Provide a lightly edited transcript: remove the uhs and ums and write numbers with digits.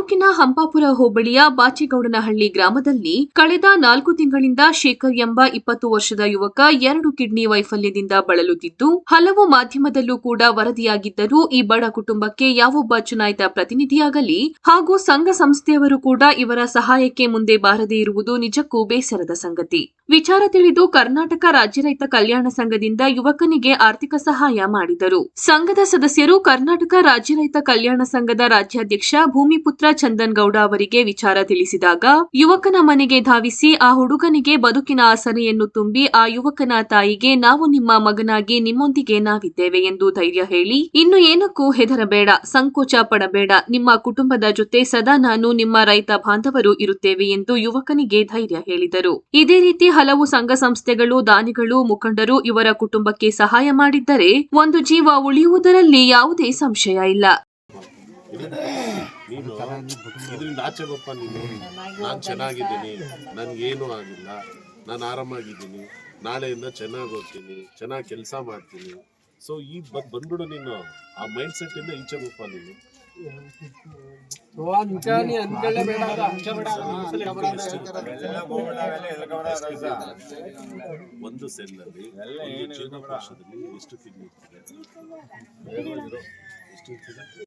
ತಾಲೂಕಿನ ಹಂಪಾಪುರ ಹೋಬಳಿಯ ಬಾಚೇಗೌಡನಹಳ್ಳಿ ಗ್ರಾಮದಲ್ಲಿ ಕಳೆದ 4 ತಿಂಗಳಿಂದ ಶೇಖರ್ ಎಂಬ 20 ವರ್ಷದ ಯುವಕ 2 ಕಿಡ್ನಿ ವೈಫಲ್ಯದಿಂದ ಬಳಲುತ್ತಿದ್ದು ಹಲವು ಮಾಧ್ಯಮದಲ್ಲೂ ಕೂಡ ವರದಿಯಾಗಿದ್ದರೂ ಈ ಬಡ ಕುಟುಂಬಕ್ಕೆ ಯಾವೊಬ್ಬ ಚುನಾಯಿತ ಪ್ರತಿನಿಧಿಯಾಗಲಿ ಹಾಗೂ ಸಂಘ ಸಂಸ್ಥೆಯವರು ಕೂಡ ಇವರ ಸಹಾಯಕ್ಕೆ ಮುಂದೆ ಬಾರದೇ ಇರುವುದು ನಿಜಕ್ಕೂ ಬೇಸರದ ಸಂಗತಿ. ವಿಚಾರ ತಿಳಿದು ಕರ್ನಾಟಕ ರಾಜ್ಯ ರೈತ ಕಲ್ಯಾಣ ಸಂಘದಿಂದ ಯುವಕನಿಗೆ ಆರ್ಥಿಕ ಸಹಾಯ ಮಾಡಿದರು. ಸಂಘದ ಸದಸ್ಯರು ಕರ್ನಾಟಕ ರಾಜ್ಯ ರೈತ ಕಲ್ಯಾಣ ಸಂಘದ ರಾಜ್ಯಾಧ್ಯಕ್ಷ ಭೂಮಿಪುತ್ರ ಚಂದನ್ ಗೌಡ ಅವರಿಗೆ ವಿಚಾರ ತಿಳಿಸಿದಾಗ ಯುವಕನ ಮನೆಗೆ ಧಾವಿಸಿ ಆ ಹುಡುಗನಿಗೆ ಬದುಕಿನ ಆಸರೆಯನ್ನು ತುಂಬಿ ಆ ಯುವಕನ ತಾಯಿಗೆ ನಾವು ನಿಮ್ಮ ಮಗನಾಗಿ ನಿಮ್ಮೊಂದಿಗೆ ನಾವಿದ್ದೇವೆ ಎಂದು ಧೈರ್ಯ ಹೇಳಿ ಇನ್ನು ಏನಕ್ಕೂ ಹೆದರಬೇಡ, ಸಂಕೋಚ ಪಡಬೇಡ, ನಿಮ್ಮ ಕುಟುಂಬದ ಜೊತೆ ಸದಾ ನಾನು ನಿಮ್ಮ ರೈತ ಬಾಂಧವರು ಇರುತ್ತೇವೆ ಎಂದು ಯುವಕನಿಗೆ ಧೈರ್ಯ ಹೇಳಿದರು. ಇದೇ ರೀತಿ ಹಲವು ಸಂಘ ಸಂಸ್ಥೆಗಳು, ದಾನಿಗಳು, ಮುಖಂಡರು ಇವರ ಕುಟುಂಬಕ್ಕೆ ಸಹಾಯ ಮಾಡಿದ್ದರೆ ಒಂದು ಜೀವ ಉಳಿಯುವುದರಲ್ಲಿ ಯಾವುದೇ ಸಂಶಯ ಇಲ್ಲ. ಇದರಿಂದ ಆಚೆ ಬಪ್ಪ, ನಾನು ಚೆನ್ನಾಗಿದ್ದೀನಿ, ನನಗೇನು ಆಗಿಲ್ಲ, ನಾನು ಆರಾಮಾಗಿದ್ದೀನಿ, ನಾಳೆಯಿಂದ ಚೆನ್ನಾಗಿ ಓದ್ತೀನಿ, ಚೆನ್ನಾಗಿ ಕೆಲಸ ಮಾಡ್ತೀನಿ. ಸೊ ಈ ಬಂದ್ಬಿಡು ನೀನು ಆ ಮೈಂಡ್ ಸೆಟ್ ಇಂದ ಈಚೆ ಬಪ್ಪ ನೀನು. ಒಂದು ಸೆಲ್ನಲ್ಲಿ ಜೀವಕೋಶದಲ್ಲಿ ಎಷ್ಟು ಕಿಡ್ನಿ ಇರ್ತದೆ? ಎಷ್ಟು ಇರ್ತದೆ?